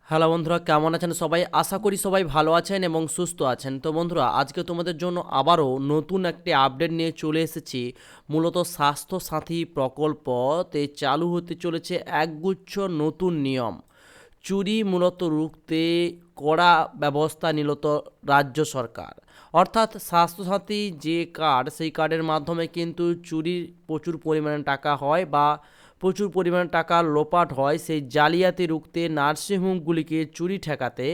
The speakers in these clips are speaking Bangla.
হ্যালো বন্ধুরা, কেমন আছেন সবাই? আশা করি সবাই ভালো আছেন এবং সুস্থ আছেন। তো বন্ধুরা, আজকে তোমাদের জন্য আবারও নতুন একটি আপডেট নিয়ে চলে এসেছি। মূলত স্বাস্থ্যসাথী প্রকল্পতে চালু হতে চলেছে একগুচ্ছ নতুন নিয়ম। চুরি মূলত রুখতে কড়া ব্যবস্থা নিল তো রাজ্য সরকার। অর্থাৎ স্বাস্থ্যসাথী যে কার্ড, সেই কার্ডের মাধ্যমে কিন্তু চুরির প্রচুর পরিমাণে টাকা হয় বা প্রচুর পরিমাণে টাকা লোপাট হয়। সেই জালিয়াতি রুখতে নার্সিংহোমগুলিকে চুরি ঠেকাতে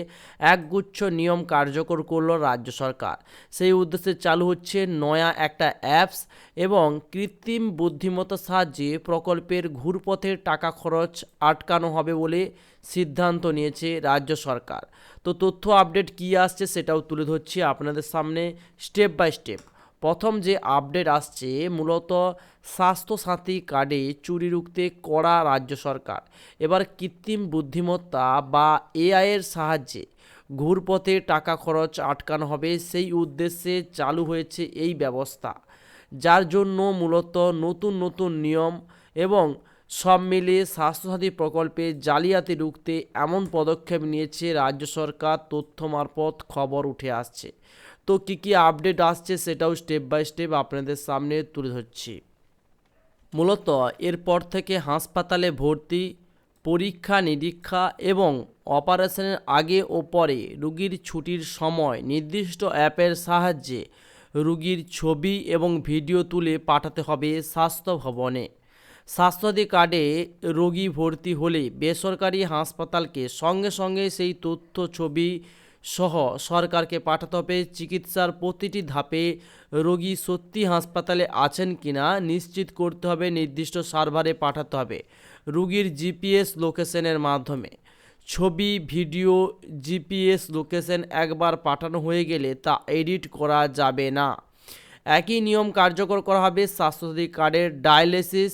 একগুচ্ছ নিয়ম কার্যকর করল রাজ্য সরকার। সেই উদ্দেশ্যে চালু হচ্ছে নয়া একটা অ্যাপস এবং কৃত্রিম বুদ্ধিমত্তার সাহায্যে প্রকল্পের ঘুরপথের টাকা খরচ আটকানো হবে বলে সিদ্ধান্ত নিয়েছে রাজ্য সরকার। তো তথ্য আপডেট কী আসছে সেটাও তুলে ধরছি আপনাদের সামনে স্টেপ বাই স্টেপ। প্রথম যে আপডেট আসছে, মূলত স্বাস্থ্যসাথী কার্ডে চুরি রুখতে কড়া রাজ্য সরকার। এবার কৃত্রিম বুদ্ধিমত্তা বা এআইয়ের সাহায্যে ঘুরপথে টাকা খরচ আটকানো হবে, সেই উদ্দেশ্যে চালু হয়েছে এই ব্যবস্থা। যার জন্য মূলত নতুন নতুন নিয়ম এবং সব মিলিয়ে স্বাস্থ্যসাথী প্রকল্পে জালিয়াতি রুখতে এমন পদক্ষেপ নিয়েছে রাজ্য সরকার, তথ্য মারফত খবর উঠে আসছে। তো কী কী আপডেট আসছে সেটাও স্টেপ বাই স্টেপ আপনাদের সামনে তুলে ধরছি। মূলত এরপর থেকে হাসপাতালে ভর্তি, পরীক্ষা নিরীক্ষা এবং অপারেশনের আগে ও পরে রোগীর ছুটির সময় নির্দিষ্ট অ্যাপের সাহায্যে রোগীর ছবি এবং ভিডিও তুলে পাঠাতে হবে স্বাস্থ্য ভবনে। স্বাস্থ্যসাথী কার্ডে রোগী ভর্তি হলে বেসরকারি হাসপাতালকে সঙ্গে সঙ্গে সেই তথ্য ছবি সহ সরকারকে পাঠাতে হবে। চিকিৎসার প্রতিটি ধাপে রোগী সত্যি হাসপাতালে আছেন কিনা নিশ্চিত করতে হবে, নির্দিষ্ট সার্ভারে পাঠাতে হবে রোগীর জিপিএস লোকেশনের মাধ্যমে। ছবি, ভিডিও, জিপিএস লোকেশন একবার পাঠানো হয়ে গেলে তা এডিট করা যাবে না। একই নিয়ম কার্যকর করা হবে স্বাস্থ্যসাথী কার্ডের ডায়ালিসিস,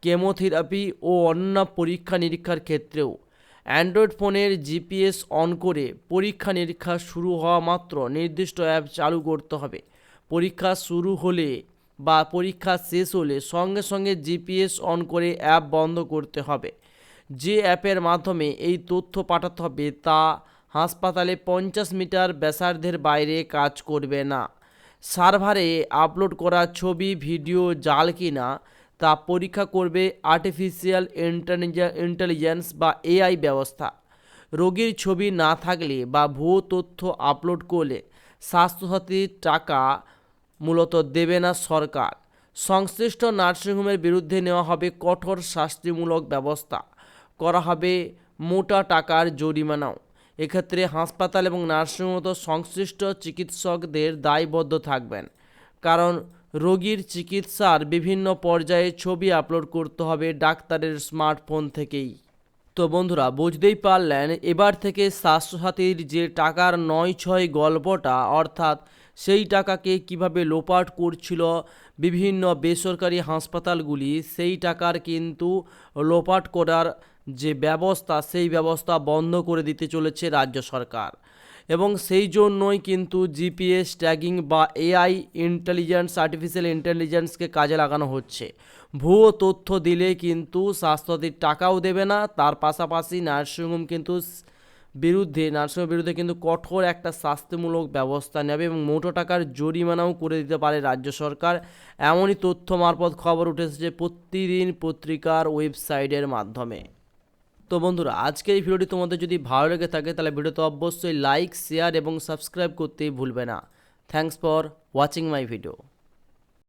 কেমোথেরাপি ও অন্য পরীক্ষা নিরীক্ষার ক্ষেত্রেও। অ্যান্ড্রয়েড ফোনের জিপিএস অন করে পরীক্ষা নিরীক্ষা শুরু হওয়া মাত্র নির্দিষ্ট অ্যাপ চালু করতে হবে। পরীক্ষা শুরু হলে বা পরীক্ষা শেষ হলে সঙ্গে সঙ্গে জিপিএস অন করে অ্যাপ বন্ধ করতে হবে। যে অ্যাপের মাধ্যমে এই তথ্য পাঠাতে হবে তা হাসপাতালে 50 মিটার ব্যাসার্ধের বাইরে কাজ করবে না। সার্ভারে আপলোড করা ছবি, ভিডিও জাল কিনা তা পরীক্ষা করবে আর্টিফিশিয়াল ইন্টেলিজেন্স বা এআই ব্যবস্থা। রোগীর ছবি না থাকলে বা ভুয়ো তথ্য আপলোড করলে স্বাস্থ্যসাথীর টাকা মূলত দেবে না সরকার। সংশ্লিষ্ট নার্সিংহোমের বিরুদ্ধে নেওয়া হবে কঠোর শাস্তিমূলক ব্যবস্থা, করা হবে মোটা টাকার জরিমানাও। এক্ষেত্রে হাসপাতাল এবং নার্সিংহোম সংশ্লিষ্ট চিকিৎসকদের দায়বদ্ধ থাকবেন, কারণ রোগীর চিকিৎসার বিভিন্ন পর্যায়ে ছবি আপলোড করতে হবে ডাক্তারের স্মার্টফোন থেকেই। তো বন্ধুরা, বুঝতেই পারলেন এবার থেকে স্বাস্থ্যসাথীর যে টাকার ৯-৬ গল্পটা, অর্থাৎ সেই টাকাকে কিভাবে লোপাট করছিল বিভিন্ন বেসরকারি হাসপাতালগুলি, সেই টাকার কিন্তু লোপাট করার যে ব্যবস্থা, সেই ব্যবস্থা বন্ধ করে দিতে চলেছে রাজ্য সরকার। এবং সেই জন্যই কিন্তু জিপিএস ট্যাগিং বা এআই আর্টিফিশিয়াল ইন্টেলিজেন্সকে কাজে লাগানো হচ্ছে। ভুয়ো তথ্য দিলে কিন্তু স্বাস্থ্যসাথীর টাকাও দেবে না, তার পাশাপাশি নার্সিংহোমের বিরুদ্ধে কিন্তু কঠোর একটা শাস্তিমূলক ব্যবস্থা নেবে এবং মোটো টাকার জরিমানাও করে দিতে পারে রাজ্য সরকার। এমনই তথ্য মারফত খবর উঠে এসেছে প্রতিদিন পত্রিকার ওয়েবসাইটের মাধ্যমে। তো বন্ধুরা, আজকে এই ভিডিওটি তোমাদের যদি ভালো লেগে থাকে তাহলে ভিডিওতে অবশ্যই লাইক, শেয়ার এবং সাবস্ক্রাইব করতে ভুলবে না। Thanks for watching my video.